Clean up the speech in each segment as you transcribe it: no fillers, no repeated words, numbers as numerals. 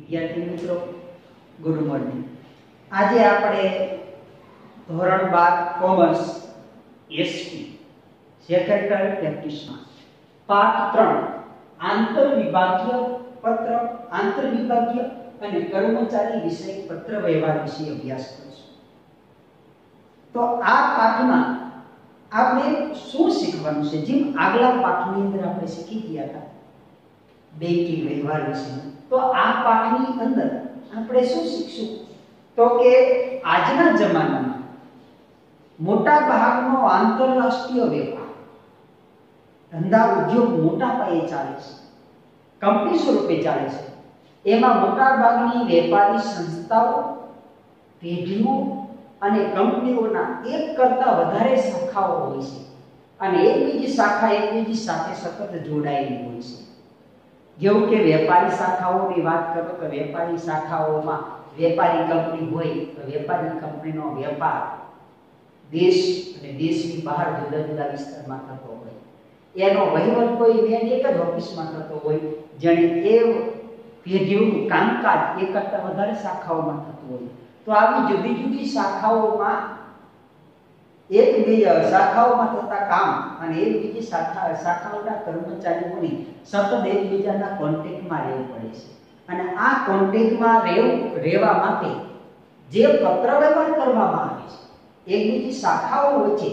વિદ્યાર્થી મિત્રો, good morning. આજે આપણે ધોરણ 12 કોમર્સ એસપી સેક્રેટરી પ્રેક્ટિસમાં પાઠ 3 આંતરવિભાગીય પત્ર આંતરવિભાગીય અને કર્મચારી વિષય પત્ર વ્યવહાર વિશે અભ્યાસ કરીશું। તો આ પાઠમાં આપણે શું શીખવાનું છે? જેમ આગલા પાઠની અંદર આપણે શીખી ગયા હતા બેંકિંગ વ્યવહાર વિશે, તો આ પાઠની અંદર આપણે શું શીખશું? તો કે આજના જમાનામાં મોટા ભાગનો આંતરરાષ્ટ્રીય વેપાર ધંધા ઉદ્યોગ મોટા પાયે ચાલે છે, કંપની સ્વરૂપે ચાલે છે। એમાં મોટા ભાગની વેપારી સંસ્થાઓ, પેઢીઓ અને કંપનીઓના એક કરતા વધારે શાખાઓ હોય છે અને એકબીજી શાખા એકબીજી સાથે સતત જોડાયેલી હોય છે। જેવું કે વેપારી શાખાઓની વાત કરો તો વેપારી શાખાઓમાં વેપારી કંપની હોય તો વેપારી કંપનીનો વેપાર દેશ અને દેશની બહાર જુદા જુદા વિસ્તારમાં થતો હોય, એનો વહીવટ કોઈ મેન એક જ ઓફિસમાં થતો હોય, જેને એ પેઢીઓનું કામકાજ એક કરતા વધારે શાખાઓમાં થતું હોય। તો આવી જુદી જુદી શાખાઓમાં શાખાઓમાં થતા કામ અને એકબીજી શાખાઓના કર્મચારીઓની સતત એકબીજાના કોન્ટેક્ટમાં રહેવું પડે છે અને આ કોન્ટેક્ટમાં રહેવા માટે જે પત્ર વ્યવહાર કરવામાં આવે છે, એકબીજી શાખાઓ વચ્ચે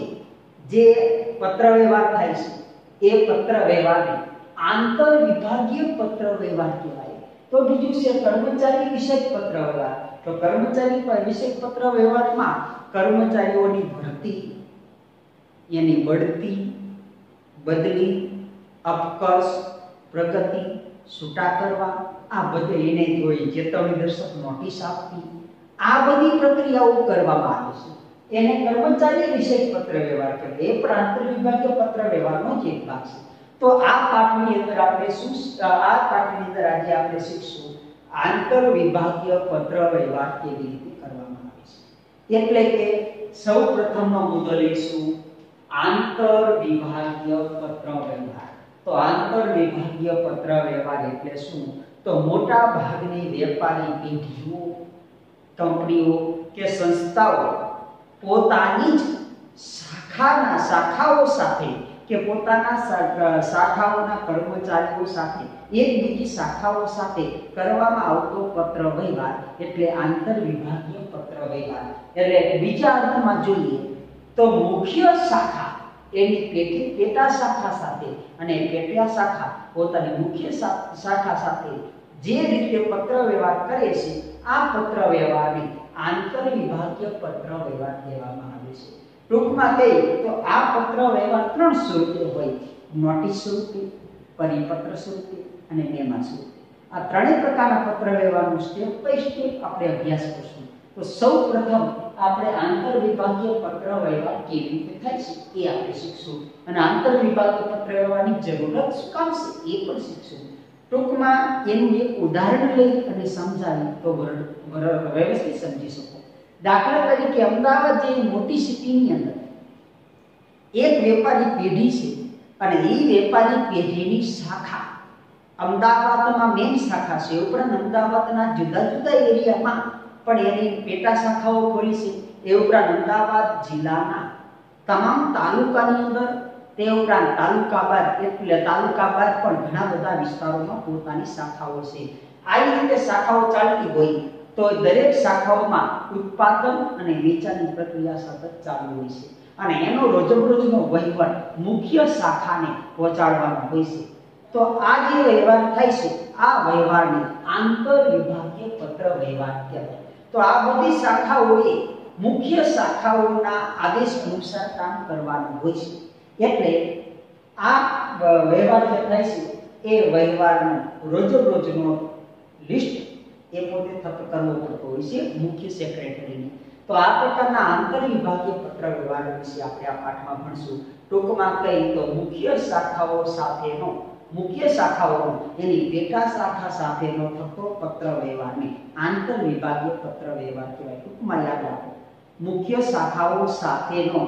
જે પત્ર વ્યવહાર થાય છે એ પત્ર વ્યવહારને આંતર વિભાગીય પત્ર વ્યવહાર કહેવાય। તો બીજું છે કર્મચારી વિષયક પત્ર વ્યવહાર। તો કર્મચારી વિષયક પત્ર વ્યવહારમાં કર્મચારીઓની ભરતી, એની બઢતી, બદલી, અપકર્ષ, પ્રગતિ, છૂટા કરવા, આ બધે એને કોઈ ચેતવણી દર્શક નોટિસ આપવી, આ બધી પ્રક્રિયાઓ કરવામાં આવે છે, એને કર્મચારી વિષયક પત્ર વ્યવહાર કહેવાય। એ પણ આંતર વિભાગીય પત્ર વ્યવહારનો જ એક ભાગ છે। તો આ પાઠની અંદર આજે આપણે શીખશું આંતર વિભાગીય પત્ર વ્યવહાર કેવી રીતે કરવામાં આવે છે। એટલે કે સૌપ્રથમનો મુદ્દો લઈશું આંતર વિભાગીય પત્ર વ્યવહાર। તો આંતર વિભાગીય પત્ર વ્યવહાર એટલે શું? તો મોટા ભાગની વેપારી પેઢીઓ, કંપનીઓ કે સંસ્થાઓ પોતાની જ શાખાઓ સાથે કે પોતાના શાખાઓના કર્મચારીઓ સાથે એકબીજી શાખાઓ સાથે કરવામાં આવતો પત્ર વ્યવહાર એટલે આંતર વિભાગીય પત્ર વ્યવહાર। એટલે બીજા અર્થમાં જોઈએ તો મુખ્ય શાખા એની પેટા શાખા સાથે અને પેટા શાખા પોતાની મુખ્ય શાખા સાથે જે રીતે પત્ર વ્યવહાર કરે છે, આ પત્ર વ્યવહારને આંતર વિભાગીય પત્ર વ્યવહાર કહેવામાં આવે છે। ટૂંકમાં કહીએ તો આ પત્ર વ્યવહાર 3 સ્વરૂપે હોય: નોટિસ સ્વરૂપે, પરિપત્ર સ્વરૂપે અને મેમા સ્વરૂપે। આ ત્રણેય પ્રકારના પત્ર વ્યવહારનો સ્ટેપ બાય સ્ટેપ આપણે અભ્યાસ કરશું। તો સૌપ્રથમ આપણે આંતર વિભાગીય પત્ર વ્યવહાર કેવી રીતે થાય છે એ આપણે શીખશું અને આંતર વિભાગીય પત્ર વ્યવહારની જરૂરત શું કામ છે એ પણ શીખશું। ટૂંકમાં એનું એક ઉદાહરણ લઈ અને સમજાવી તો વ્યવસ્થિત સમજી શકો। દાખલા તરીકે અમદાવાદ જેવી મોટી સિટીની અંદર એક વેપારી પેઢી છે અને એ વેપારી પેઢીની શાખા અમદાવાદમાં મેઇન શાખા છે, ઉપરાંત અમદાવાદના જુદા જુદા એરિયામાં પણ એની પેટા શાખાઓ ખોલી છે। એ ઉપરાંત અમદાવાદ જિલ્લાના તમામ તાલુકાની અંદર, તે ઉપરાંત તાલુકા બાદ પણ ઘણા બધા વિસ્તારોમાં પોતાની શાખાઓ છે। આ રીતે શાખાઓ ચાલતી હોય તો દરેક શાખાઓમાં ઉત્પાદન અને વેચાણની પ્રક્રિયા સતત ચાલુ હોય છે અને એનો રોજબરોજનો વહીવટ મુખ્ય શાખાને પહોંચાડવાનો હોય છે। તો આ જે વ્યવહાર થાય છે, આ વ્યવહારને આંતર વિભાગીય પત્ર વ્યવહાર કહેવાય। તો આ બધી શાખાઓએ મુખ્ય શાખાઓના આદેશ અનુસાર કામ કરવાનું હોય છે, એટલે આ વ્યવહાર જે થાય છે એ વ્યવહારનો રોજબરોજનો લિસ્ટ એ પોતે કરવો પડતો હોય છે મુખ્ય સેક્રેટરીને। તો આ પ્રકારના આંતર વિભાગીય પત્ર વ્યવહાર વિશે આપણે આ પાઠમાં ભણશું। ટૂંકમાં કહીએ તો મુખ્ય શાખાઓ એની પેટા શાખા સાથેનો થતો પત્ર વ્યવહારને આંતર વિભાગીય પત્ર વ્યવહાર કહેવાય। ટૂંકમાં યાદ રાખો, મુખ્ય શાખાઓ સાથેનો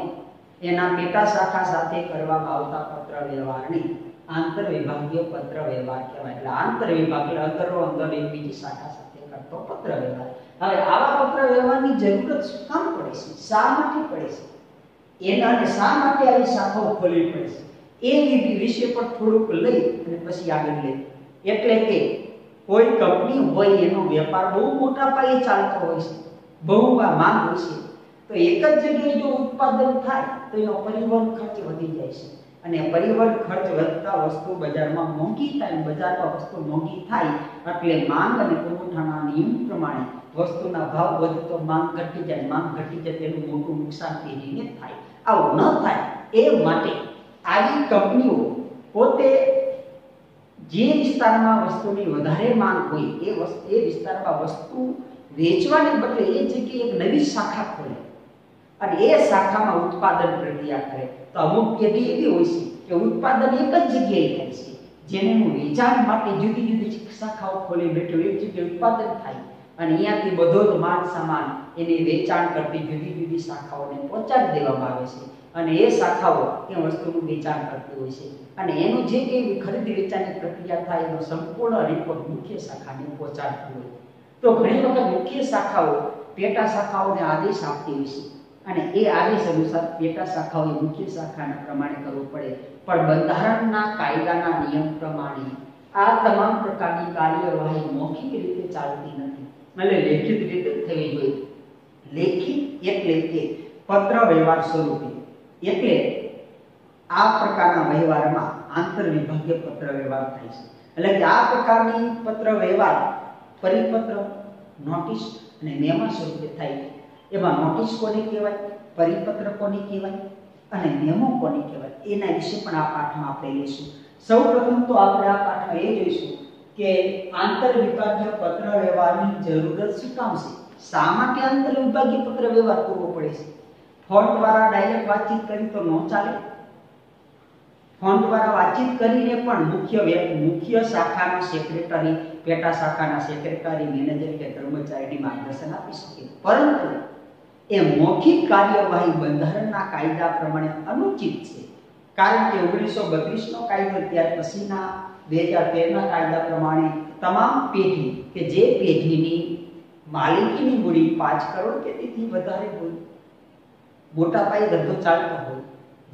એના પેટા શાખા સાથે કરવામાં આવતા પત્ર વ્યવહારને આંતર વિભાગીય પત્ર વ્યવહાર કહેવાય। એટલે આંતર વિભાગ એટલે અંદરો અંદર એકબીજી શાખા સાથે વ્યવહાર, તો પત્ર વ્યવહાર. હવે આવા પત્ર વ્યવહારની જરૂરત શું કામ પડે છે, શા માટે પડે છે, એના અને શા માટે આવી શાખાઓ ખોલવી પડે છે, એ વિષય પર થોડુંક લઈ અને પછી આગળ લઈ. એટલે કે કોઈ કંપની હોય, એનો વેપાર બહુ મોટા પાયે ચાલતો હોય છે, બહુ માંગ હોય છે, તો એક જ જગ્યાએ જો ઉત્પાદન થાય તો એનો પરિવહન ખર્ચ વધી જાય છે, અને પરિવહન ખર્ચ વધતા વસ્તુ બજારમાં મોંઘી થાય, બજારમાં વસ્તુ મોંઘી થાય એટલે માંગ અને પુરવઠાના નિયમ પ્રમાણે વસ્તુના ભાવ વધે તો માંગ ઘટી જાય, માંગ ઘટી જાય તેનું મોટું નુકસાન પેઢીને થાય. આવું ન થાય એ માટે આવી કંપનીઓ પોતે જે વિસ્તારમાં વસ્તુની વધારે માંગ હોય એ વિસ્તારમાં વસ્તુ વેચવાને બદલે એ જગ્યાએ એક નવી શાખા ખોલે અને એ શાખામાં ઉત્પાદન પ્રક્રિયા કરે. તો અમુક પેઢી એવી હોય છે કે ઉત્પાદન એક જ જગ્યાએ થાય છે, જેનું વેચાણ માટે જુદી જુદી શાખાઓ ખોલી બેઠો એક જગ્યાએ ઉત્પાદન થાય અને અહીંયાથી બધો જ માલ સામાન એને વેચાણ કરતી જુદી જુદી શાખાઓને પહોંચાડી દેવામાં આવે છે, અને એ શાખાઓ એ વસ્તુનું વેચાણ કરતી હોય છે, અને એનું જે કંઈ ખરીદ વેચાણની પ્રક્રિયા થાય એનો સંપૂર્ણ રિપોર્ટ મુખ્ય શાખાને પહોંચાડતી હોય. તો ઘણી વખત મુખ્ય શાખાઓ પેટા શાખાઓને આદેશ આપતી હોય છે, અને એ આદેશ અનુસાર પેટા શાખાઓએ મુખ્ય શાખાના પ્રમાણે કરવું પડે. પણ બંધારણના કાયદાના નિયમ પ્રમાણે આ તમામ પ્રકારની કાર્યવાહી મૌખિક રીતે ચાલતી નથી, એટલે લેખિત રીતે થવી જોઈએ. લેખિત એટલે કે પત્ર વ્યવહાર સ્વરૂપે, એટલે આ પ્રકારના વ્યવહારમાં આંતર વિભાગીય પત્ર વ્યવહાર થાય છે. એટલે કે આ પ્રકારની પત્ર વ્યવહાર પરિપત્ર, નોટિસ અને મેમો સ્વરૂપે થાય છે. એમાં નોટિસ કોને કહેવાય, પરિપત્ર કોને કહેવાય અને મેમો કોને કહેવાય, એના વિશે પણ આ પાઠમાં આપણે લઈશું. સૌપ્રથમ તો આપણે આ પાઠમાં એ જોઈશું કે આંતર વિભાગીય પત્ર વ્યવહારની જરૂરત શું કામ છે, શા માટે આંતર વિભાગીય પત્ર વ્યવહાર કરવો પડે છે. ફોન દ્વારા ડાયરેક્ટ વાતચીત કરી તો ન ચાલે. ફોન દ્વારા વાતચીત કરીને પણ મુખ્ય શાખાના સેક્રેટરી, પેટા શાખાના સેક્રેટરી, મેનેજર કે કર્મચારીને માર્ગદર્શન આપી શકે, પરંતુ એ મૌખિક કાર્યવાહી બંધારણના કાયદા પ્રમાણે અનુચિત છે. કારણ કે 1932 નો કાયદો, ત્યાર પછીના 2013 ના કાયદા પ્રમાણે તમામ પેઢી કે જે પેઢીની માલિકીની મૂડી 5 કરોડ કે તેથી વધારે હોય, મોટા પાયે ધંધો ચાલતો હોય,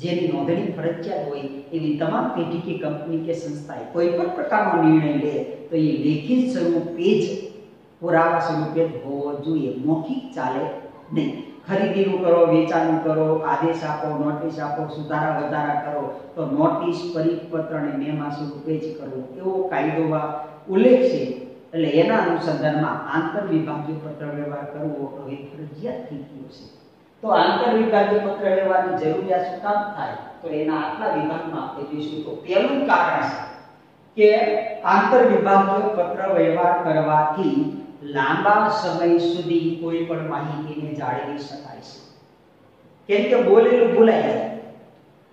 જેની નોંધણી ફરજિયાત હોય, એવી તમામ પેઢી કે કંપની કે સંસ્થાએ કોઈ પણ પ્રકારનો નિર્ણય લે તો એ લેખિત સ્વરૂપે જ, પુરાવા સ્વરૂપે જ હોવો જોઈએ, મૌખિક ચાલે નહીં. ખરીદીનું કરો, વેચાણનું કરો, આદેશ આપો, નોટિસ આપો, સુધારા વધારા કરો તો નોટિસ, પરિપત્ર અને મેમા સ્વરૂપે જ કરવો, એવો કાયદોમાં ઉલ્લેખ છે. એટલે એના અનુસંધાનમાં આંતર વિભાગીય પત્ર વ્યવહાર કરવો હવે ફરજિયાત થઈ ગયો છે. તો આંતર વિભાગીય પત્ર વ્યવહારની જરૂરિયાત શું કામ થાય, તો એના આટલા વિભાગમાં આપણે જોઈશું. તો પહેલું કારણ છે કે આંતર વિભાગીય પત્ર વ્યવહાર કરવાથી લાંબા સમય સુધી કોઈ પણ માહિતીને જાળવી શકાય છે. કેમ કે બોલેલું ભૂલાઈ જાય.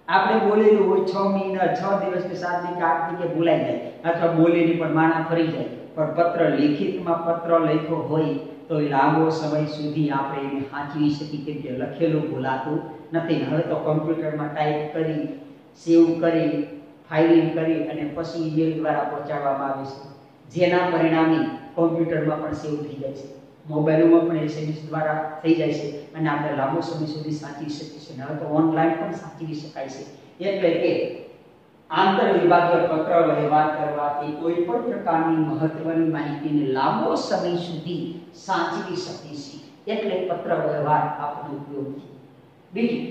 આપણે બોલેલું હોય 6 મહિના, 6 દિવસ કે 7 દિવસ કે 8 દિવસ ભૂલાઈ જાય, અથવા બોલેલી પણ માણા ફરી જાય. પણ પત્ર, લેખિતમાં પત્ર લખ્યો હોય તો લાંબો સમય સુધી આપણે એને સાચવી શકીએ, કેમ કે લખેલું ભૂલાતું નથી. હવે તો કમ્પ્યુટરમાં ટાઈપ કરી, સેવ કરી, ફાઇલિંગ કરી અને પછી ઈમેલ દ્વારા પહોંચાડવામાં આવે છે, જેના પરિણામે કોમ્પ્યુટરમાં પણ સેવ થઈ જાય છે, મોબાઈલમાં પણ એસએમએસ દ્વારા થઈ જાય છે, અને આપણે લાંબો સમય સુધી સાચવી શકીએ છીએ. હવે તો ઓનલાઈન પણ સાચવી શકાય છે. એટલે કે આંતર વિભાગીય પત્ર વ્યવહાર કરવાથી કોઈ પણ પ્રકારની મહત્વની માહિતીને લાંબો સમય સુધી સાચવી શકીએ છીએ, એટલે પત્ર વ્યવહાર આપણો ઉપયોગી. બીજું,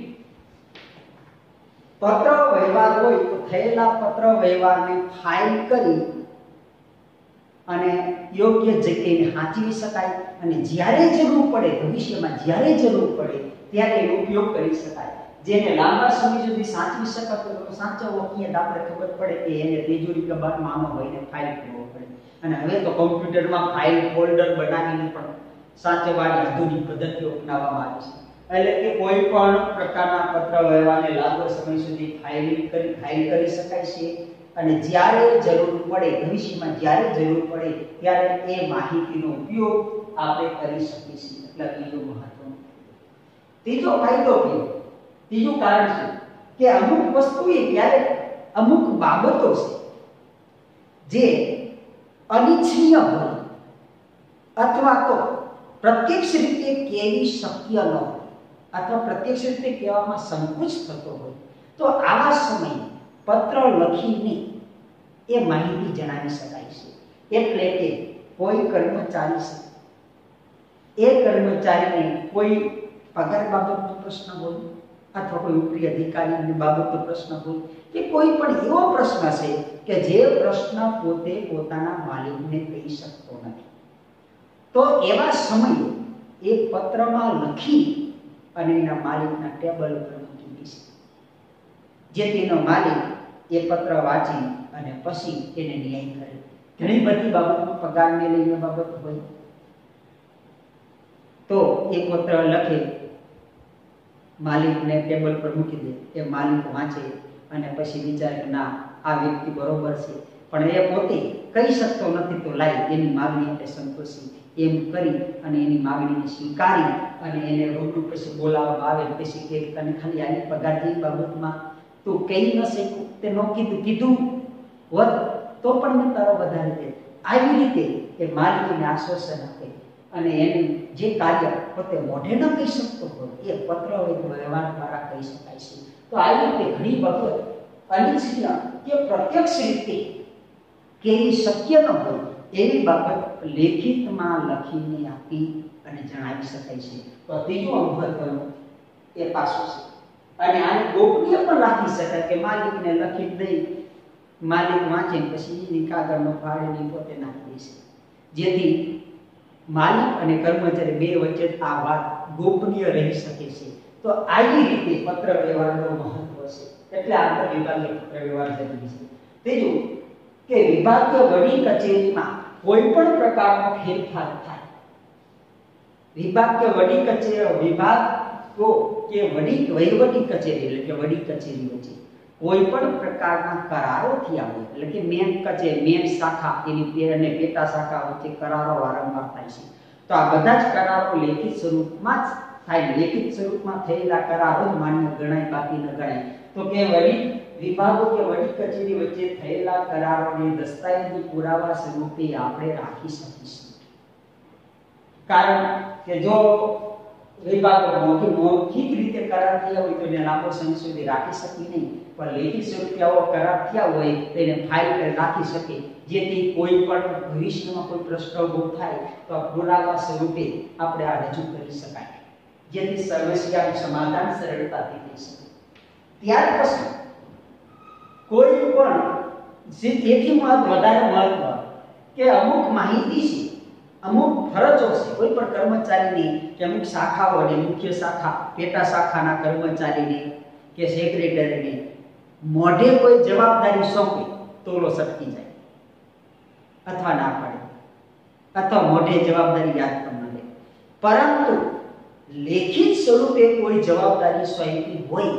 પત્ર વ્યવહાર હોય તો થયેલા પત્ર વ્યવહારને ફાઇલ કરી અને યોગ્ય જગ્યાએ સાચવી શકાય, અને જ્યારે જરૂર પડે, ભવિષ્યમાં જ્યારે જરૂર પડે ત્યારે એનો ઉપયોગ કરી શકાય. જેને લાંબા સમય સુધી સાચવી શકાતો તો સાચવવો ક્યાં આપણે ખબર પડે કે એને તિજોરી કબાટમાં આનો હોય ને ફાઇલ કરવો પડે. અને હવે તો કોમ્પ્યુટરમાં ફાઇલ ફોલ્ડર બનાવીને પણ સાચવવાની આધુનિક પદ્ધતિઓ અપનાવવામાં આવી છે. એટલે કે કોઈ પણ પ્રકારના પત્ર વ્યવહારને લાંબો સમય સુધી ફાઇલ કરી શકાય છે, અને જ્યારે જરૂર પડે, ભવિષ્યમાં જ્યારે જરૂર પડે ત્યારે એ માહિતીનો ઉપયોગ આપણે કરી શકીએ છીએ. એટલે બીજો મહત્વનો. ત્રીજો ફાયદો કયો? ત્રીજું કારણ છે કે અમુક વસ્તુએ ક્યારેક અમુક બાબતો છે જે અનિચ્છનીય હોય અથવા તો પ્રત્યક્ષ રીતે કેવી શક્ય ન હોય અથવા પ્રત્યક્ષ રીતે કહેવામાં સંકોચ થતો હોય તો આવા સમયે પત્ર લખીને એ માહિતી જણાવી શકાય છે. એટલે કે કોઈ કર્મચારી છે, એ કર્મચારીને કોઈ પગાર બાબતનો પ્રશ્ન હોય અથવા કોઈ ઉપરી અધિકારીની બાબતનો પ્રશ્ન હોય કે કોઈ પણ એવો પ્રશ્ન છે કે જે પ્રશ્ન પોતે પોતાના માલિકને કહી શકતો નથી, તો એવા સમયે એ પત્રમાં લખી અને એના માલિકના ટેબલ ઉપર મૂકી દેશે, જેથી એનો માલિક એ પત્ર વાંચી અને પછી એને ન્યાય કરે. ઘણી બધી બાબતમાં પગારને લઈને બાબત હોય તો એ પત્ર લખે, માલિકને ટેબલ પર મૂકી દે, એ માલિક વાંચે અને પછી વિચારે કે ના આ વ્યક્તિ બરોબર છે, પણ એ પોતે કહી શકતો નથી, તો લાઈ એની માગણી આપણે સંતોષી એમ કરી અને એની માગણીને સ્વીકારી અને એને રૂબરૂ પછી બોલાવવામાં આવે. પછી કે તને ખાલી આની પગાર જેવી બાબતમાં તું કહી ન શકું, તે ન કીધું હોત તો પણ મેં તારો વધારે દે. આવી રીતે એ માલિકને આશ્વાસન આપે અને એનું જે કાર્ય પોતે મોઢે ન કહી શકતો હોય એ પત્ર વ્યવહાર દ્વારા કહી શકાય છે. તો આવી રીતે ઘણી વખત અનિચ્છનીય કે પ્રત્યક્ષ રીતે કેવી શક્ય ન હોય એવી બાબત લેખિતમાં લખીને આપી અને જણાવી શકાય છે. તો ત્રીજું મહત્વનું એ પાસું છે અને આને ગોપનીય પણ રાખી શકાય કે માલિકને લખી દઈ, માલિક વાંચે પછી એની કાગળનો ફાડીને પોતે નાખી દેશે, જેથી માલિક અને કર્મચારી બે વચ્ચે આ વાત ગોપનીય રહી શકે છે. તો આવી રીતે પત્ર વ્યવહારનું મહત્વ છે, એટલે આંતર વિભાગીય પત્ર વ્યવહાર જરૂરી છે. ત્રીજું કે વિભાગીય વડી કચેરીમાં કોઈ પણ પ્રકારનો ફેરફાર થાય, વિભાગીય વડી કચેરી વિભાગો કે વહીવટી કચેરી એટલે કે વડી કચેરીઓ છે, કોઈ પણ પ્રકારના કરારો થયા હોય એટલે કે મેન શાખા એની અને પેટા શાખા વચ્ચે કરારો વારંવાર થાય છે, તો આ બધા જ કરારો લેખિત સ્વરૂપમાં જ થાય. લેખિત સ્વરૂપમાં થયેલા કરારો જ માન્ય ગણાય, બાકી ન ગણાય. તો કે વડી વિભાગો કે વડી કચેરી વચ્ચે થયેલા કરારોને દસ્તાવેજી પુરાવા સ્વરૂપે આપણે રાખી શકીશું. કારણ કે જો વિભાગો મૌખિક રીતે કરાર થયા હોય તો એને લાંબો સમય સુધી રાખી શકી નહીં, પણ લેખિત સ્વરૂપે આવો કરાર થયા હોય તો એને ફાઇલ કરી રાખી શકે, જેથી કોઈ પણ ભવિષ્યમાં કોઈ પ્રશ્ન ઉભો થાય તો આ પુરાવા સ્વરૂપે આપણે આ રજૂ કરી શકાય, જેથી સમસ્યાનું સમાધાન સરળતાથી થઈ શકે. ત્યાર પછી કોઈ પણ એથી વધારે મહત્વ કે અમુક માહિતી છે, અમુક ફરજો છે કોઈ પણ કર્મચારીની કે અમુક શાખાઓને, મુખ્ય શાખા પેટા શાખાના કર્મચારીને કે સેક્રેટરીને મોઢે કોઈ જવાબદારી સોંપે તો ઓલો સટકી જાય અથવા ના પડે અથવા મોઢે જવાબદારી યાદ પણ ન લે, પરંતુ લેખિત સ્વરૂપે કોઈ જવાબદારી સોંપી હોય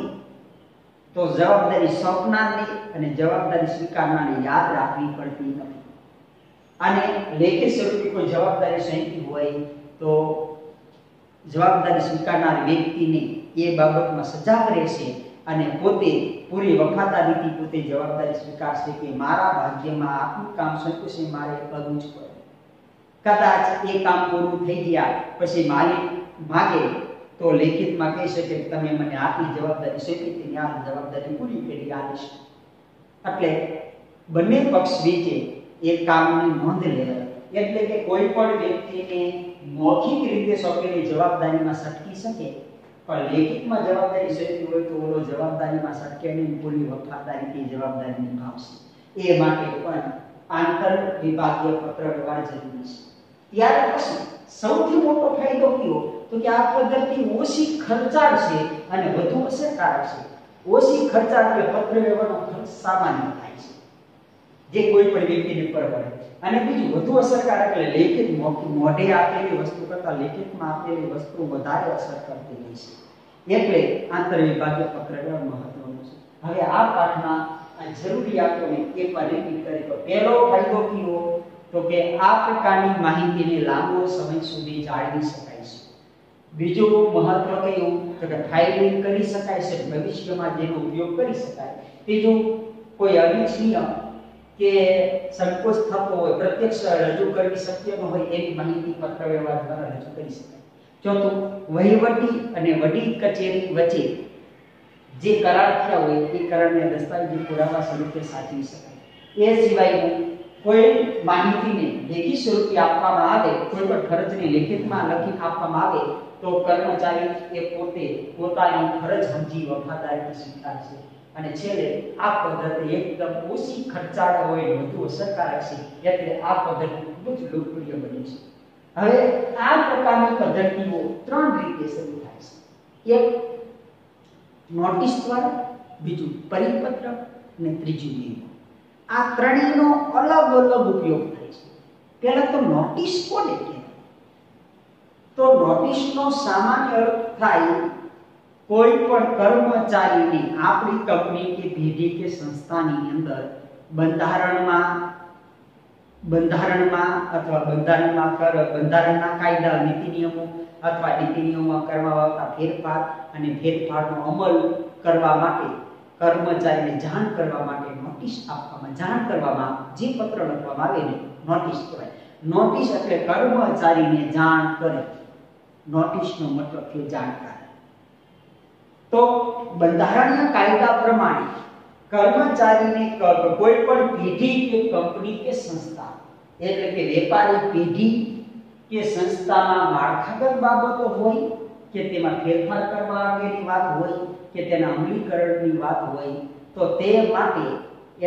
તો જવાબદારી સોંપનારને અને જવાબદારી સ્વીકારનારને યાદ રાખવી પડતી નથી. અને લેખિત સ્વરૂપે કોઈ જવાબદારી સોંપી હોય તો જવાબદારી સ્વીકારનાર વ્યક્તિને એ બાબતમાં સજાગ રહેશે અને પોતે પૂરી વફાદારીથી પોતે જવાબદારી સ્વીકારશે કે મારા ભાગ્યમાં આટલું કામ સોંપ્યું છે, મારે કરવું જ પડે. કદાચ એ કામ પૂરું થઈ ગયા પછી માલિક માગે તો લેખિતમાં કહી શકે કે તમે મને આટલી જવાબદારી સોંપી હતી, આ જવાબદારી પૂરી કરી આવીશ. એટલે બંને પક્ષ વચ્ચે એ કામની નોંધ લેવાય, એટલે કે કોઈ પણ વ્યક્તિને મૌખિક રીતે સોંપેલી જવાબદારીમાં સટકી શકે, પણ લેખિતમાં જવાબદારી સોંપી હોય તો ઓલો જવાબદારીમાં સટકે નહીં, પૂરી વફાદારીથી જવાબદારી નિભાવશે. એ માટે પણ આંતર વિભાગીય પત્ર વ્યવહાર જરૂરી છે. ત્યાર પછી સૌથી મોટો ફાયદો કયો તો કે આ પદ્ધતિ ઓછી ખર્ચાળ છે અને વધુ અસરકારક છે. ઓછી ખર્ચાળ એટલે પત્ર વ્યવહારનો ખર્ચ સામાન્ય થાય છે, જે કોઈ પણ વ્યક્તિને પરવડે, અને બીજું વધુ અસરકારક એટલે લેખિત મોઢે આપેલી વસ્તુ કરતાં લેખિતમાં આપેલી વસ્તુ વધારે અસર કરતી હોય છે. એટલે આંતર વિભાગીય પત્ર વ્યવહાર મહત્વનું છે. હવે આ પાઠમાં આ જરૂરિયાતોને એકવાર રિપીટ કરી તો પહેલો ફાયદો કયો તો કે આ પ્રકારની માહિતીને લાંબો સમય સુધી જાળવી શકાય છે. બીજું મહત્વ કયું તો કે ફાઇલિંગ કરી શકાય છે, ભવિષ્યમાં જેનો ઉપયોગ કરી શકાય. ત્રીજું કોઈ અનિચ્છનીય કે સંકોચ થતો હોય, પ્રત્યક્ષ રજૂ કરવી શક્ય ન હોય એવી માહિતી પત્રવ્યવહાર દ્વારા રજૂ કરી શકાય. ચોથું, વહીવટી અને વડી કચેરી વચ્ચે જે કરાર થયા હોય એ કરારને દસ્તાવેજી પુરાવા સ્વરૂપે સાચવી શકાય. એ સિવાયનું કોઈ માહિતીને લેખિત સ્વરૂપે આપવામાં આવે, કોઈ પણ ફરજને લેખિતમાં લખી આપવામાં આવે તો કર્મચારી એ પોતે પોતાની ફરજ સમજી વફાદારી સ્વીકારશે. અને છેલ્લે આ પદ્ધતિ એકદમ ઓછી ખર્ચાળ હોય, વધુ અસરકારક છે, એટલે આ પદ્ધતિ ખૂબ જ લોકપ્રિય બની છે. હવે આ પ્રકારની પદ્ધતિઓ ત્રણ રીતે શરૂ થાય છે. એક નોટિસ દ્વારા, બીજું પરિપત્ર અને ત્રીજું નિયમ. આ ત્રણેયનો અલગ અલગ ઉપયોગ થાય છે. પહેલા તો નોટિસ કોને કહેવાય? તો નોટિસનો સામાન્ય અર્થ થાય કોઈ પણ કર્મચારીને આપણી કંપની કે પેઢી કે સંસ્થાની અંદર બંધારણમાં અથવા બંધારણના કાયદા, નીતિ નિયમો અથવા નીતિ નિયમોમાં કરવામાં આવતા ફેરફાર અને ફેરફારનો અમલ કરવા માટે કર્મચારીને જાણ કરવા માટે નોટિસ આપવામાં, જાણ કરવામાં જે પત્ર લખવામાં આવે ને નોટિસ કહેવાય. નોટિસ એટલે કર્મચારીને જાણ કરે. નોટિસનો મતલબ છે જાણકારી. તો બંધારણીય કાયદા પ્રમાણે કર્મચારીને કોઈ પણ પેઢી કે કંપની કે સંસ્થા, એટલે કે વેપારી પેઢી કે સંસ્થામાં માળખાગત બાબતો હોય કે તેમાં ફેરફાર કરવા અંગેની વાત હોય કે તેના અમલીકરણની વાત હોય તો તે માટે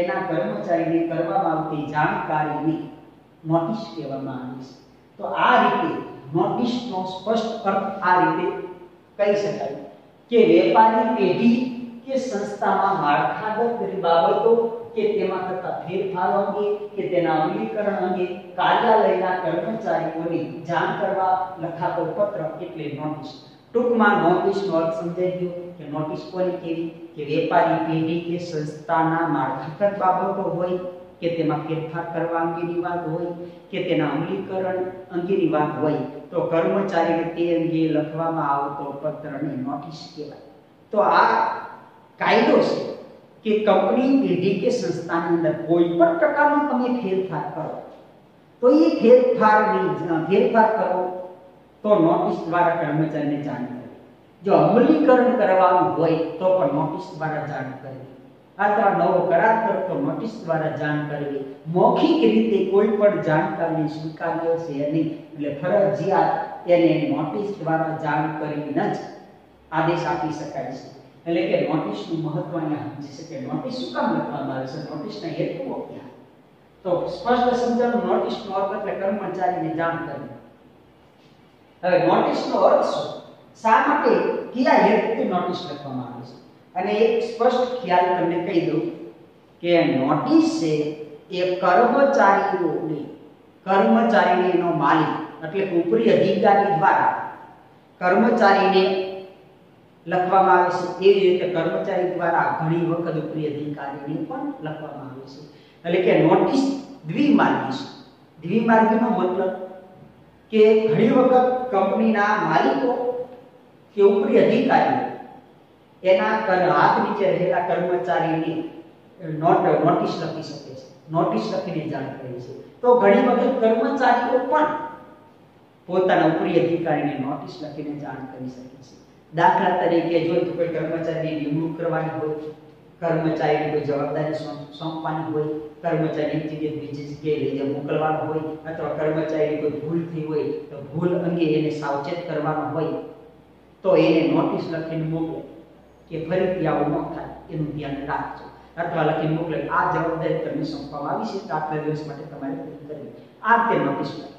એના કર્મચારીને કરવામાં આવતી જાણકારીને નોટિસ કહેવામાં આવે છે. તો આ રીતે નોટિસનો સ્પષ્ટ અર્થ આ રીતે કહી શકાય કે વેપારી પેઢી કે સંસ્થામાં માળખાગત બાબતો કે તેમાં થતા ફેરફારો અંગે કે તેના અમલીકરણ અંગે કાર્યાલયના કર્મચારીઓને જાણ કરવા લખાતો પત્ર એટલે નોટિસ. ટૂંકમાં નોટિસનો અર્થ સમજાઈ ગયો કે નોટિસ કોને કહેવી? કે વેપારી પેઢી કે સંસ્થાના માળખાગત બાબતો હોય કે તેમાં ફેરફાર કરવા અંગેની વાત હોય કે તેના અમલીકરણ અંગેની વાત હોય તો કર્મચારીને તે અંગે લખવામાં આવતો પત્રને નોટિસ કહેવાય. તો આ કાયદો છે કે કંપની, પેઢી કે સંસ્થાની અંદર કોઈ પણ પ્રકારનો તમે ફેરફાર કરો તો એ ફેરફાર કરો તો નોટિસ દ્વારા કર્મચારીને જાણ કરવી. જો અમલીકરણ કરવાનું હોય તો પણ નોટિસ દ્વારા જાણ કરવી. અથવા નવો કરાર કરો તો નોટિસ દ્વારા જાણ કરવી. મૌખિક રીતે કોઈ પણ જાણકારી સ્વીકાર્ય છે નહીં, એટલે ફરજિયાત એને નોટિસ દ્વારા જાણ કરીને જ આદેશ આપી શકાય છે. એટલે કે નોટિસનું મહત્વ અહીંયા સમજી શકે. નોટિસ શું કામ લખવામાં આવે છે? નોટિસના હેતુઓ ક્યાં? તો સ્પષ્ટ સમજાવું. નોટિસનો અર્થ એટલે કર્મચારીને જાણ કરવી. હવે નોટિસનો અર્થ શું? શા માટે, કયા હેતુથી નોટિસ લખવામાં આવે છે? અને એક સ્પષ્ટ ખ્યાલ તમને કહી દઉં કે નોટિસ છે એ કર્મચારીને એનો માલિક એટલે કે ઉપરી અધિકારી દ્વારા કર્મચારીને લખવામાં આવે છે. એવી રીતે કર્મચારી દ્વારા ઘણી વખત ઉપરી અધિકારીને પણ લખવામાં આવે છે. એટલે કે નોટિસ દ્વિમાર્ગી છે. દ્વિમાર્ગીનો મતલબ કે ઘણી વખત કંપનીના માલિકો કે ઉપરી અધિકારીઓ એના હાથ નીચે રહેલા કર્મચારીને નોટિસ લખી શકે છે, નોટિસ લખીને જાણ કરે છે. તો ઘણી વખત કર્મચારીઓ પણ પોતાના ઉપરી અધિકારીને નોટિસ લખીને જાણ કરી શકે છે. દાખલા તરીકે જો કોઈ કર્મચારીની નિમણૂક કરવાની હોય, કર્મચારીને કોઈ જવાબદારી સોંપવાની હોય, કર્મચારી એક જગ્યાએ બીજી જગ્યાએ લઈ મોકલવાનો હોય અથવા કર્મચારીની કોઈ ભૂલ થઈ હોય તો ભૂલ અંગે એને સાવચેત કરવાનો હોય તો એને નોટિસ લખીને મોકલે કે ફરીથી આવું ન થાય એનું ધ્યાન રાખજો, અથવા લખીને મોકલે આ જવાબદારી તમને સોંપવામાં આવી છે તો આટલા દિવસ માટે તમારે પૂરી કરવી. આ તે નોટિસ લખે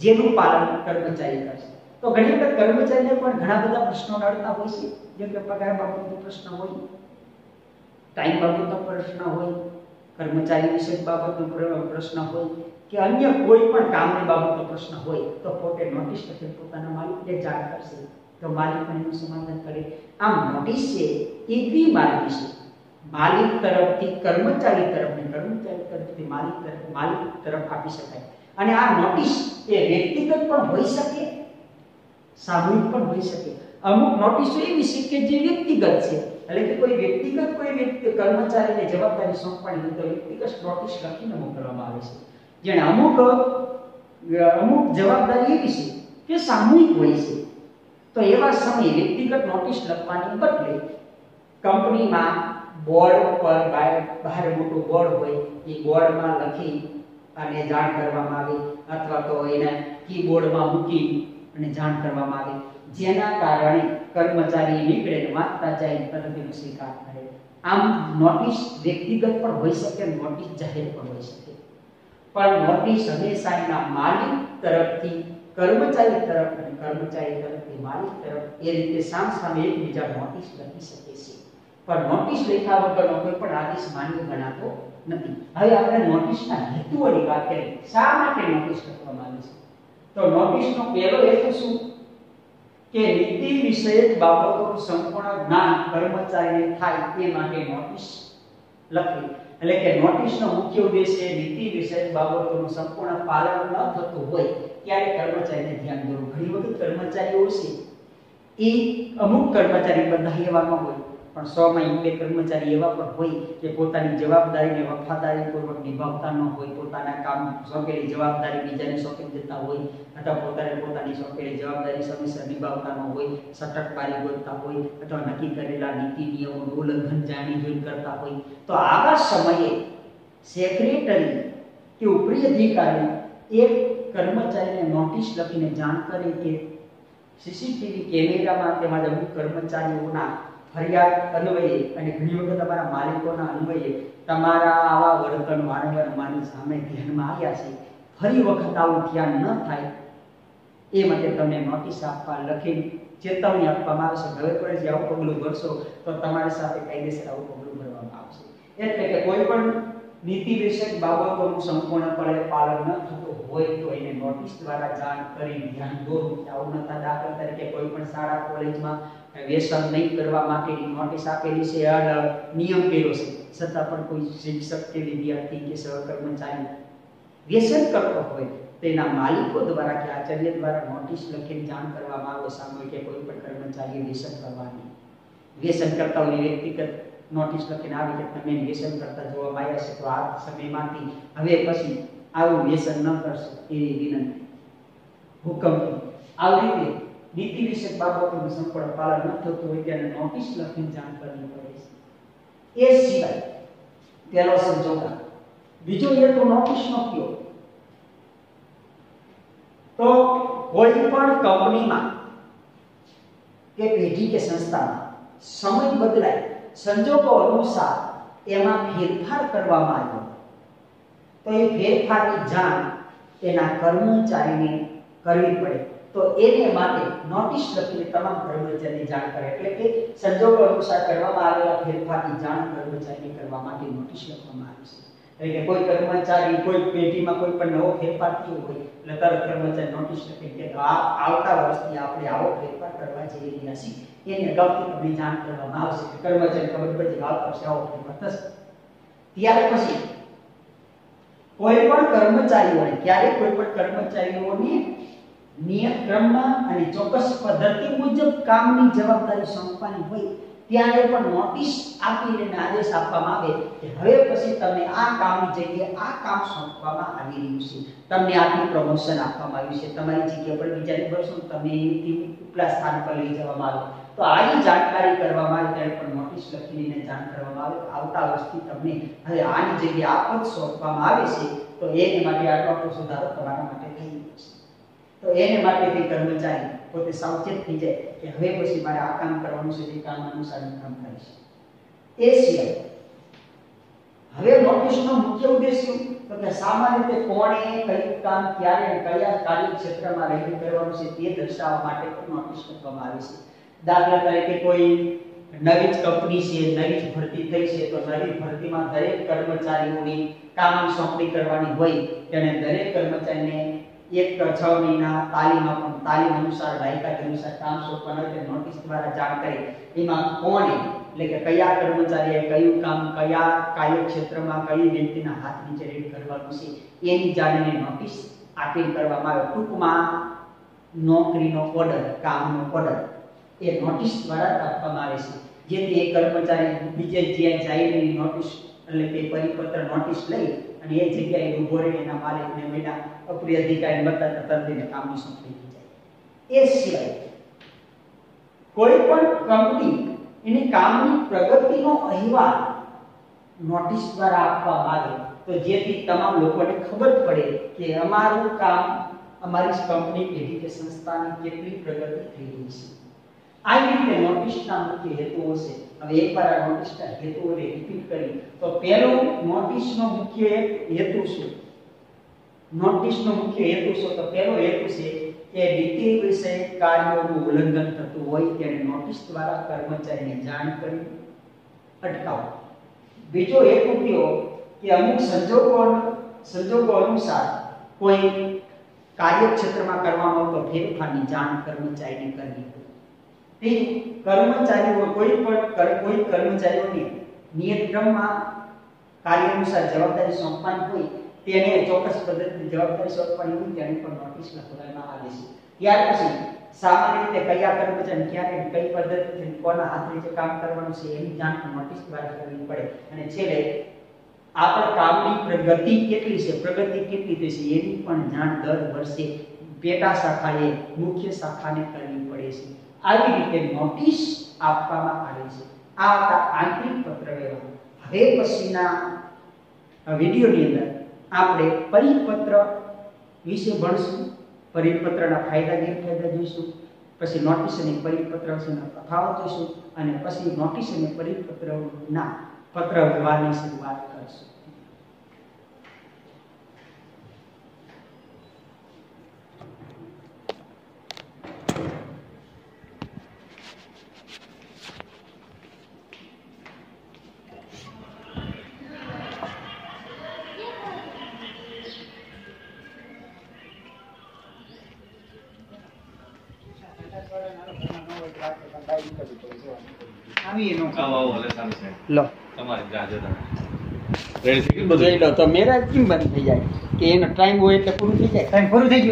જેનું પાલન કર્મચારી કરશે. તો ઘણી વખત કર્મચારીને પણ ઘણા બધા પ્રશ્નો નડતા હોય છે, જેમ કે પગાર બાબતનો પ્રશ્ન હોય, ટાઈમ બાબતનો પ્રશ્ન હોય, કર્મચારી વિશે બાબતનો પ્રશ્ન હોય કે અન્ય કોઈ પણ કામની બાબતનો પ્રશ્ન હોય તો પોતે નોટિસ લખીને પોતાના માલિકને જાણ કરશે તો માલિક પણ એનું સમાધાન કરે. આમ નોટિસ છે એ દ્વિમાર્ગી છે. માલિક તરફથી કર્મચારી તરફ ને કર્મચારી તરફથી માલિક તરફ આપી શકાય. અને આ નોટિસ એ વ્યક્તિગત પણ હોઈ શકે, સામૂહિક પણ હોઈ શકે. અમુક નોટિસો એવી છે કે જે વ્યક્તિગત છે એટલે કે કોઈ વ્યક્તિગત કોઈ વ્યક્તિ કર્મચારીને જવાબદારી સોંપવાની હોય તો વ્યક્તિગત નોટિસ લખીને મોકલવામાં આવે છે. જેને અમુક જવાબદારી એવી છે કે સામૂહિક હોય છે, તો એવા સમયે વ્યક્તિગત નોટિસ લખવાની બદલે કંપનીમાં બોર્ડ પર બહાર મોટું બોર્ડ હોય એ બોર્ડમાં લખી અને જાણ કરવામાં આવે, અથવા તો એને કીબોર્ડમાં મૂકી અને જાણ કરવામાં આવે, જેના કારણે કર્મચારી નીકળે ને વાંચતા જાય તરત એનો સ્વીકાર કરે. આમ નોટિસ વ્યક્તિગત પણ હોઈ શકે, નોટિસ જાહેર પણ હોઈ શકે, પણ નોટિસ હંમેશા એના માલિક તરફથી કર્મચારી તરફ અને કર્મચારી તરફથી માલિક તરફ એ રીતે સામસામે એકબીજા નોટિસ લખી શકે છે. પણ નોટિસ લખ્યા વગરનો કોઈ પણ આદેશ માન્ય ગણાતો નથી. હવે આપણે નોટિસના હેતુઓની વાત કરીએ. શા માટે નોટિસ લખવામાં આવે છે? તો નોટિસનો પહેલો હેતુ શું કે નીતિ વિષયક બાબતોનું સંપૂર્ણ જ્ઞાન કર્મચારીને થાય તે માટે નોટિસ લખવી. એટલે કે નોટિસનો મુખ્ય ઉદ્દેશ એ નીતિ વિષયક બાબતોનું સંપૂર્ણ પાલન ન થતું હોય ત્યારે કર્મચારીને ધ્યાન દોરવું. ઘણી વખત કર્મચારીઓ છે એ અમુક કર્મચારી બધા એવા ન હોય, પણ 100 માં 2 કર્મચારી એવા પણ હોય કે પોતાની જવાબદારીને વફાદારીપૂર્વક નિભાવતા ન હોય, પોતાના કામ સોંપેલી જવાબદારી બીજાને સોંપી દેતા હોય, અથવા પોતાની સોંપેલી જવાબદારી સમયસર નિભાવતા ન હોય, સટકબારી બોલતા હોય, અથવા નક્કી કરેલા નીતિ નિયમોનું ઉલ્લંઘન જાણી જોઈને કરતા હોય, તો આવા સમયે સેક્રેટરી કે ઉપરી અધિકારી એક કર્મચારીને નોટિસ લખીને જાણ કરે કે સીસીટીવી કેમેરામાં તેમજ અમુક કર્મચારીઓના ફરિયાદ અન્વયે અને ઘણી વખત અમારા માલિકોના અન્વયે તમારા આવા વર્તન વારંવાર અમારી સામે ધ્યાનમાં આવ્યા છે, ફરી વખત આવું ધ્યાન ન થાય એ માટે તમને નોટિસ આપવા લખી ચેતવણી આપવામાં આવશે. હવે પણ જે આવું પગલું ભરશો તો તમારી સાથે કાયદેસર આવું પગલું ભરવામાં આવશે. એટલે કે કોઈ પણ નીતિ વિષયક બાબતોનું સંપૂર્ણપણે પાલન ન થતું હોય તો એને નોટિસ દ્વારા જાણ કરી ધ્યાન દોરવું. આવું નતા દાખલા તરીકે કોઈ પણ શાળા કોલેજમાં વ્યસન નહીં કરવા માટેની નોટિસ આપેલી છે, નિયમ કર્યો છે, છતાં પણ કોઈ શિક્ષક કે વિદ્યાર્થી કે સહકર્મચારી વ્યસન કરતો હોય તેના માલિકો દ્વારા કે આચાર્ય દ્વારા નોટિસ લખીને જાણ કરવામાં આવે સામે કે કોઈ પણ કર્મચારીએ વ્યસન કરવાની, વ્યસન કરતાઓની વ્યક્તિગત નોટિસ લખીને આવે કે તમે વ્યસન કરતા જોવામાં આવ્યા છે તો આ સમયમાંથી હવે પછી આવું વ્યસન ન કરશો એવી વિનંતી હુકમથી. આવી રીતે નીતિ વિષયક બાબતોનું સંપૂર્ણ પાલન ન થતું હોય ત્યારે નોટિસ લખીને જાણ કરવી પડે છે. એ સિવાય પહેલો સંજોગા, બીજો હેતુ નોટિસનો કયો તો કોઈ પણ કંપનીમાં કે પેઢી કે સંસ્થામાં સમય બદલાય, સંજોગો અનુસાર એમાં ફેરફાર કરવામાં આવ્યો તો એ ફેરફારની જાણ એના કર્મચારીને કરવી પડે. તો એને માટે નોટિસ લખીને તમામ કર્મચારીને જાણ કરે. એટલે કે સંજોગો અનુસાર કરવામાં આવેલા ફેરફારની જાણ કર્મચારીને કરવા માટે નોટિસ લખવામાં આવે છે. એટલે કે કોઈ કર્મચારી કોઈ પેઢીમાં કોઈ પણ નવો ફેરફાર થયો હોય એટલે તરત કર્મચારી નોટિસ લખીને કે આવતા વર્ષથી આપણે આવો ફેરફાર કરવા જઈ રહ્યા છીએ, એને અગાઉથી તમને જાણ કરવામાં આવશે કે કર્મચારી ખબર પડી કે આવતા વર્ષે આવો ફેરફાર થશે. ત્યાર પછી કોઈ પણ કર્મચારીઓને નિયત ક્રમમાં અને ચોક્કસ પદ્ધતિ મુજબ કામની જવાબદારી સોંપવાની હોય ત્યારે પણ નોટિસ આપીને આદેશ આપવામાં આવે કે હવે પછી તમને આ કામની જગ્યાએ આ કામ સોંપવામાં આવી રહ્યું છે, તમને આટલું પ્રમોશન આપવામાં આવ્યું છે, તમારી જગ્યા પર બીજાને બસો તમને ઉપલા સ્થાન પર લઈ જવામાં આવે. તો આવી જાણકારી કરવામાં આવે ત્યારે પણ નોટિસ લખીને જાણ કરવામાં આવે આવતા વર્ષથી તમને હવે આની જગ્યાએ આ પદ સોંપવામાં આવે છે તો એને માટે આટલો સુધારો તમારા માટે થઈ ગયો છે. તો એને માટે તે કર્મચારી પોતે સાવચેત થઈ જાય કે હવે પછી મારે આ કામ કરવાનું છે, તે કામ અનુસાર કામ કરીશ. એ સિવાય હવે નોટિસનો મુખ્ય ઉદ્દેશ શું તો કે સામાન્ય રીતે કોણે કયું કામ ક્યારે કયા કાર્યક્ષેત્રમાં રહીને કરવાનું છે તે દર્શાવવા માટે પણ નોટિસ લખવામાં આવે છે. દાખલા તરીકે કોઈ નવી જ કંપની છે, નવી જ ભરતી થઈ છે તો નવી ભરતીમાં દરેક કર્મચારીઓની કામની સોંપણી કરવાની હોય તેને દરેક કર્મચારીને 6 મહિના તાલીમ અનુસાર લાયકાત અનુસાર કામ સોંપવાનું એટલે નોટિસ દ્વારા જાણ કરી એમાં કોણે એટલે કે કયા કર્મચારીએ કયું કામ કયા કાર્યક્ષેત્રમાં કઈ વ્યક્તિના હાથ નીચે રેડ કરવાનું છે એની જાણને નોટિસ આપીને કરવામાં આવે. ટૂંકમાં નોકરીનો ઓર્ડર, કામનો ઓર્ડર એ નોટિસ દ્વારા આપવામાં આવે છે. જેથી એક કર્મચારી બીજે જ્યાં જાહેરની નોટિસ એટલે કે પરિપત્ર નોટિસ લઈ અને એ જગ્યાએ ઉભો રહીને એના માલિકને વિના અપ્રિય અધિકારી બતાવતા તરત એને કામની સોંપણી થઈ જાય। એ સિવાય કોઈ પણ કંપની એની કામની પ્રગતિનો અહેવાલ નોટિસ દ્વારા આપવા માંગે તો જેથી તમામ લોકોને ખબર પડે કે અમારું કામ અમારી કંપની પેઢી કે સંસ્થાની કેટલી પ્રગતિ થઈ રહી છે। આવી રીતે નોટિસના મુખ્ય હેતુઓ છે। હવે એકવાર આ નોટિસના હેતુઓને રિપીટ કરી તો પહેલો નોટિસનો મુખ્ય હેતુ શું? નોટિસનો મુખ્ય હેતુ શું? તો પહેલો હેતુ છે કે નીતિ વિષયક કાર્યોનું ઉલ્લંઘન થતું હોય તેને નોટિસ દ્વારા કર્મચારીને જાણ કરી અટકાવો। બીજો હેતુ કયો કે અમુક સંજોગો અનુસાર કોઈ કાર્યક્ષેત્રમાં કરવામાં આવતો ફેરફારની જાણ કર્મચારીને કરવી પડે। તે કર્મચારીઓ કોઈ કર્મચારીઓને નિયત ક્રમમાં કાર્ય અનુસાર જવાબદારી સોંપવાની હોય તેને ચોક્કસ પદ્ધતિની જવાબદારી સોંપવાની હોય તેને પણ નોટિસ લખવામાં આવે છે। ત્યાર પછી સામાન્ય રીતે કયા કર્મચારી ક્યારે કઈ પદ્ધતિથી કોના હાથ નીચે કામ કરવાનું છે એની જાણ નોટિસ દ્વારા કરવી પડે। અને છેલ્લે આપણા કામની પ્રગતિ કેટલી છે, પ્રગતિ કેટલી થઈ છે એની પણ જાણ દર વર્ષે પેટા શાખાએ મુખ્ય શાખાને કરવી પડે છે। આવી રીતે નોટિસ આપવામાં આવે છે। આ હતા આંતરિક પત્ર વ્યવહાર। હવે પછીના વિડિયોની અંદર આપણે પરિપત્ર વિશે ભણશું। પરિપત્રના ફાયદા ગેરફાયદા જોઈશું, પછી નોટિસ અને પરિપત્ર વચ્ચેનો તફાવત જોઈશું અને પછી નોટિસ અને પરિપત્રના પત્ર વ્યવહારની શરૂઆત કરીશું। લો તમારી જાજો રેડી થઈ ગયું બધું? તો મેરેજ કેમ બંધ થઈ જાય કે એનો ટાઈમ હોય એટલે પૂરું થઈ જાય? ટાઈમ પૂરું થઈ ગયું।